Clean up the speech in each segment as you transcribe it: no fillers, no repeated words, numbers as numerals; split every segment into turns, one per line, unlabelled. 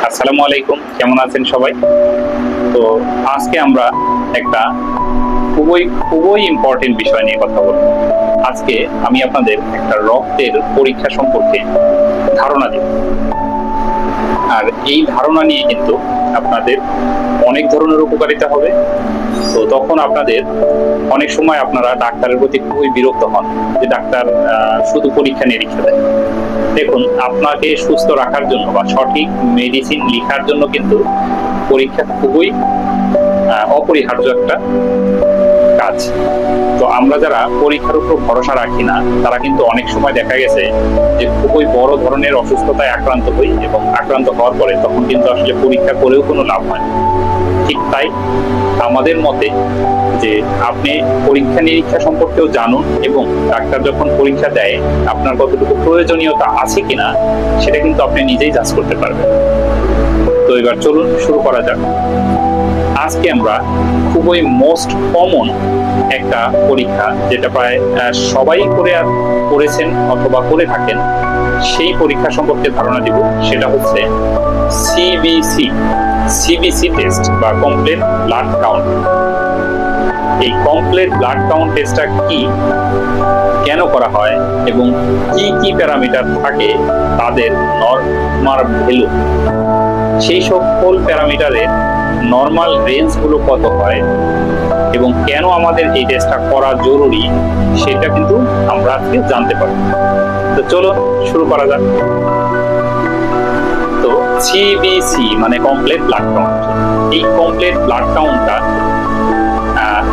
আসসালামু আলাইকুম, কেমন আছেন সবাই? তো আজকে আমরা একটা খুবই ইম্পর্টেন্ট বিষয় নিয়ে কথা বলবো। আজকে আমি আপনাদের একটা রক্তের পরীক্ষা সম্পর্কে ধারণা দিব। আর এই ধারণা নিয়ে কিন্তু আপনাদের অনেক ধরনের উপকারিতা হবে। তো তখন আপনাদের অনেক সময় আপনারা ডাক্তারের প্রতি খুবই বিরক্ত হন যে ডাক্তার শুধু পরীক্ষা নিরীক্ষা দেয়। দেখুন, আপনাকে সুস্থ রাখার জন্য বা সঠিক মেডিসিন লেখার জন্য কিন্তু পরীক্ষা খুবই অপরিহার্য একটা কাজ। তো আমরা যারা পরীক্ষার উপর ভরসা রাখি না, তারা কিন্তু অনেক সময় দেখা গেছে যে খুবই বড় ধরনের অসুস্থতায় আক্রান্ত হই, এবং আক্রান্ত হওয়ার পরে তখন কিন্তু আসলে পরীক্ষা করেও কোনো লাভ হয় না। ঠিক তাই আমাদের মতে যে আপনি পরীক্ষা নিরীক্ষা সম্পর্কেও জানুন, এবং ডাক্তার যখন পরীক্ষা দেয় আপনার কতটুকু প্রয়োজনীয়তা আছে কিনা সেটা কিন্তু আপনি নিজেই যাচ করতে পারবেন। তো এবার চলুন শুরু করা যাক। আজকে আমরা খুবই মোস্ট কমন একটা পরীক্ষা, যেটা প্রায় সবাই করেছেন অথবা করে থাকেন, সেই পরীক্ষা সম্পর্কে ধারণা দিব। সেটা হচ্ছে সিবিসি টেস্ট বা কমপ্লিট ব্লাড কাউন্ট। এই কমপ্লিট ব্লাড কাউন্ট টেস্টটা কি, কেন করা হয়, এবং কি কি প্যারামিটার থাকে তাদের নরমাল ভ্যালু, সেই সকল প্যারামিটারের নরমাল রেঞ্জ গুলো কত হয়, এবং কেন আমাদের এই টেস্টটা করা জরুরি, সেটা কিন্তু আমরা আজকে জানতে পারব। তো চলো শুরু করা যাক। তো সিবিসি মানে কমপ্লিট ব্লাড কাউন্ট। এই কমপ্লিট ব্লাড কাউন্টটা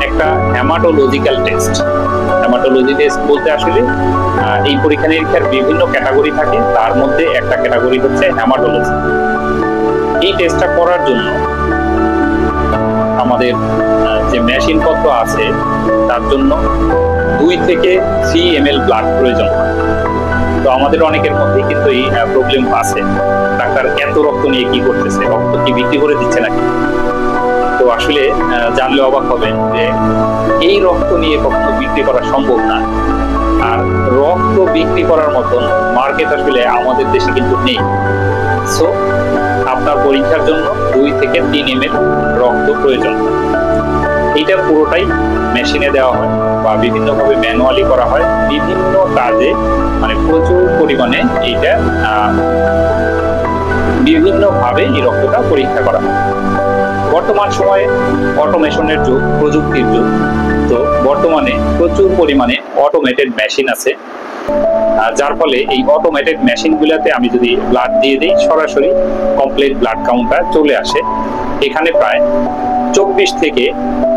একটা হেমাটোলজিক্যাল টেস্ট। হেমাটোলজি টেস্ট বলতে আসলে এই পরীক্ষা নিরীক্ষার বিভিন্ন ক্যাটাগরি থাকে, তার মধ্যে একটা ক্যাটাগরি হচ্ছে হেমাটোলজি। এই টেস্টটা করার জন্য আমাদের যে মেশিন পত্র আছে তার জন্য 2 থেকে 3 ml ব্লাড প্রয়োজন হয়। তো আমাদের অনেকের মধ্যে কিন্তু এই প্রবলেম আছে, ডাক্তার এত রক্ত নিয়ে কি করতেছে, রক্ত কি বিক্রি করে দিচ্ছে নাকি? তো আসলে জানলে অবাক হবেন যে এই রক্ত নিয়ে কখনো বিক্রি করা সম্ভব না। আর রক্ত বিক্রি করার মতন মার্কেট আসলে আমাদের দেশে কিন্তু নেই। সো আপনার পরীক্ষার জন্য 2 থেকে 3 ml রক্ত প্রয়োজন। এটা পুরোটাই মেশিনে দেওয়া হয় বা বিভিন্নভাবে ম্যানুয়ালি করা হয়। বিভিন্ন কাজে মানে প্রচুর পরিমাণে এইটা বিভিন্নভাবে এই রক্তটা পরীক্ষা করা হয়। বর্তমান সময়ে অটোমেশনের যুগ, প্রযুক্তির যুগ। তো বর্তমানে প্রচুর পরিমাণে অটোমেটেড মেশিন আছে, যার ফলে এই অটোমেটেড মেশিনগুলোতে আমি যদি ব্লাড দিয়ে দিই, সরাসরি কমপ্লিট ব্লাড কাউন্টটা চলে আসে। এখানে প্রায় 24 থেকে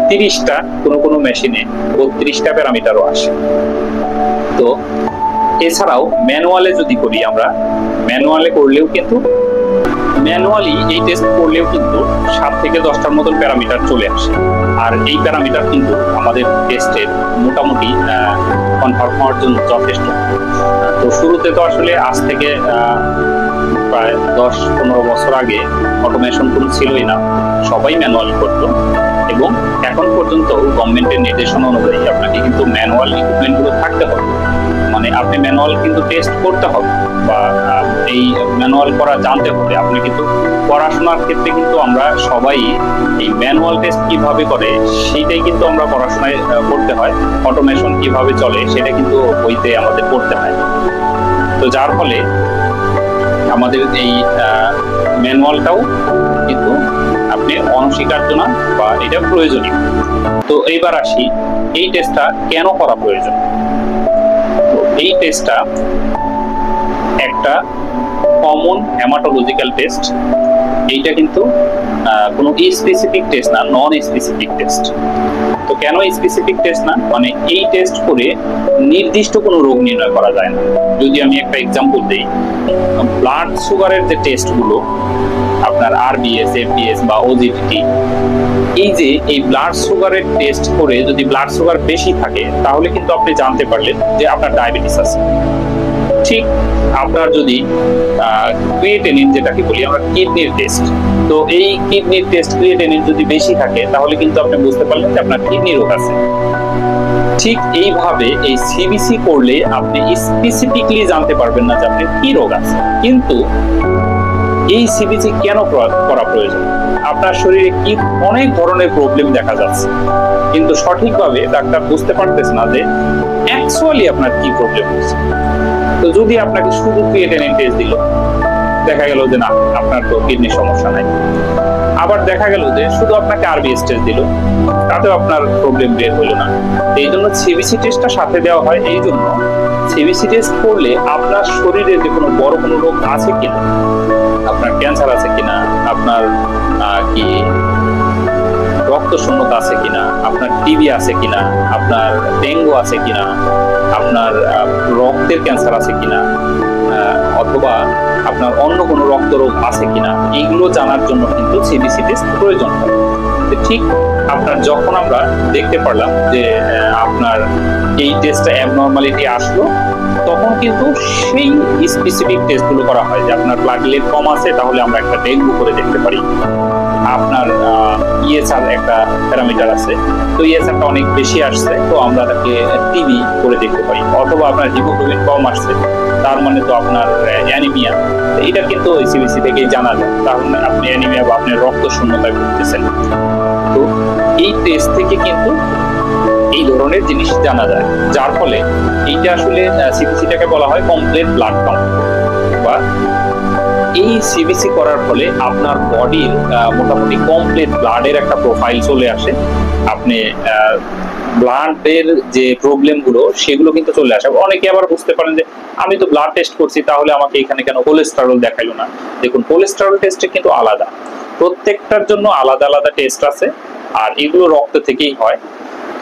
30টা, কোনো মেশিনে 32টা প্যারামিটারও আসে। তো এছাড়াও ম্যানুয়ালে যদি করি, আমরা ম্যানুয়ালি এই টেস্ট করলেও কিন্তু 7 থেকে 10টার মতন প্যারামিটার চলে আসে। আর এই প্যারামিটার কিন্তু আমাদের টেস্টের মোটামুটি কনফার্ম হওয়ার জন্য যথেষ্ট। তো শুরুতে তো আসলে আজ থেকে প্রায় 10-15 বছর আগে অটোমেশন কোনো ছিলই না, সবাই ম্যানুয়ালি করতো। এবং এখন পর্যন্ত গভর্নমেন্টের নির্দেশনা অনুযায়ী আপনাকে কিন্তু ম্যানুয়াল ইকুইপমেন্টগুলো থাকতে হবে, মানে আপনি ম্যানুয়াল কিন্তু টেস্ট করতে হবে বা এই ম্যানুয়াল করা জানতে হবে। আপনি কিন্তু পড়াশোনার ক্ষেত্রে কিন্তু আমরা সবাই এই ম্যানুয়াল টেস্ট কিভাবে করে সেটাই কিন্তু আমরা পড়াশোনায় করতে হয়। অটোমেশন কিভাবে চলে সেটা কিন্তু বইতে আমাদের পড়তে হয়। তো যার ফলে আমাদের এই ম্যানুয়ালটাও কিন্তু আপনি অনস্বীকার্য না, বা এটা প্রয়োজনীয়। তো এইবার আসি, এই টেস্টটা কেন করা প্রয়োজন। তো এই টেস্টটা একটা কমন হেমাটোলজিক্যাল টেস্ট। এইটা কিন্তু কোনো স্পেসিফিক টেস্ট না, নন স্পেসিফিক টেস্ট। তো কেন স্পেসিফিক টেস্ট না, মানে এই টেস্ট করে নির্দিষ্ট কোনো রোগ নির্ণয় করা যায় না। যদি আমি একটা এক্সাম্পল দিই, ব্লাড সুগারের যে টেস্টগুলো আপনার আরবিএস, এফবিএস বা ওজিডিটি, এই ব্লাড সুগারের টেস্ট করে যদি ব্লাড সুগার বেশি থাকে তাহলে কিন্তু আপনি জানতে পারলেন যে আপনার ডায়াবেটিস আছে। ঠিক আপনার যদি ক্রিয়েটিনিন, যেটাকে বলি আমরা কিডনির টেস্ট, তো এই কিডনির টেস্ট ক্রিয়েটিনিন যদি বেশি থাকে তাহলে কিন্তু আপনি বুঝতে পারলেন যে আপনার কিডনি রোগ আছে। ঠিক এইভাবে এই সিবিসি করলে আপনি স্পেসিফিকলি জানতে পারবেন না যে আপনার কি রোগ আছে, কিন্তু এই সিবিসি কেন করা প্রয়োজন? আপনার শরীরে কি অনেক ধরনের প্রবলেম দেখা যাচ্ছে, কিন্তু সঠিকভাবে ডাক্তার বুঝতে পারতেছে না যে অ্যাকচুয়ালি আপনার কি প্রবলেম হচ্ছে। তো যদি আপনাকে শুধু ক্রিয়েটিনিন টেস্ট দিল, দেখা গেল যে না, আপনার তো কিডনির সমস্যা নাই। আবার দেখা গেল যে শুধু আপনাকে আরবিএস টেস্ট দিল, তাতেও আপনার প্রবলেম বের হলো না। এই জন্য সিবিসি টেস্টটা সাথে দেওয়া হয়। এই জন্য সিবিসি টেস্ট করলে আপনার শরীরে যে কোনো বড় কোনো রোগ আছে কিনা, আপনার ক্যান্সার আছে কিনা, আপনার কি রক্ত শূন্যতা আছে কিনা, আপনার টিবি আছে কিনা, আপনার ডেঙ্গু আছে কিনা, আপনার রক্তের ক্যান্সার আছে কিনা, অথবা আপনার অন্য কোনো রক্ত রোগ আছে কিনা, এইগুলো জানার জন্য কিন্তু সিবিসি টেস্ট প্রয়োজন হয়। ঠিক আপনার যখন আমরা দেখতে পারলাম যে আপনার এই টেস্টটা অ্যাবনর্মালিটি আসলো, তখন কিন্তু সেই স্পেসিফিক টেস্টগুলো করা হয়। যে আপনার প্লাটিলেট কম আছে, তাহলে আমরা একটা ডেঙ্গু করে দেখতে পারি। আপনার ইএসআর একটা প্যারামিটার আছে, তো ইএসআরটা অনেক বেশি আসছে, তো আমরা তাকে টিবি করে দেখতে পারি। অথবা আপনার হিমোগ্লোবিন কম আসছে, তার মানে তো আপনার অ্যানিমিয়া, এটা কিন্তু ওই সিবিসি থেকেই জানা যায়। তাহলে আপনি অ্যানিমিয়া বা আপনি রক্ত শূন্যতায় ভুগতেছেন। তো এই টেস্ট থেকে কিন্তু এই ধরনের জিনিস জানা যায়, যার ফলে এইটা আসলে সিবিসিটাকে বলা হয় কমপ্লিট ব্লাড কাউন্ট। বা এই সিবিসি করার ফলে আপনার বডির মোটামুটি কমপ্লিট ব্লাডের একটা প্রোফাইল চলে আসে। আপনি ব্লাডের যে প্রবলেমগুলো সেগুলো কিন্তু চলে আসে। অনেকে আবার বুঝতে পারেন যে আমি তো ব্লাড টেস্ট করছি, তাহলে আমাকে এখানে কেন কোলেস্টেরল দেখাইলো না? দেখুন, কোলেস্টেরল টেস্টে কিন্তু আলাদা, প্রত্যেকটার জন্য আলাদা আলাদা টেস্ট আছে, আর এগুলো রক্ত থেকেই হয়।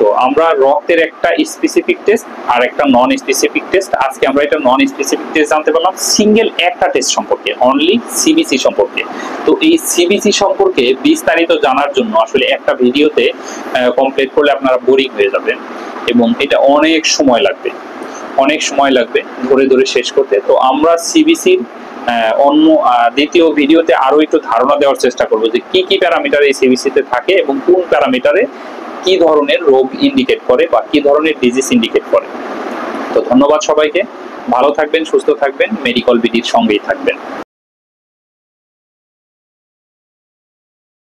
তো আমরা রক্তের একটা স্পেসিফিক টেস্ট আর একটা নন স্পেসিফিক টেস্ট, আজকে আমরা এটা নন স্পেসিফিক টেস্ট জানতে পারলাম সিঙ্গেল একটা টেস্ট সম্পর্কে, অনলি সিবিসি সম্পর্কে। তো এই সিবিসি সম্পর্কে বিস্তারিত জানার জন্য আসলে একটা ভিডিওতে কমপ্লিট করলে আপনারা বোরিং হয়ে যাবেন, এবং এটা অনেক সময় লাগবে, ধরে ধরে শেষ করতে। তো আমরা সিবিসির অন্য দ্বিতীয় ভিডিওতে আরো একটু ধারণা দেওয়ার চেষ্টা করব যে কি কি প্যারামিটার এই সিবিসিতে থাকে এবং কোন প্যারামিটারে কি ধরনের রোগ ইন্ডিকেট করে বা কি ধরনের ডিজিজ ইন্ডিকেট করে। তো ধন্যবাদ সবাইকে, ভালো থাকবেন, সুস্থ থাকবেন, মেডিকেল বিডির সঙ্গেই থাকবেন।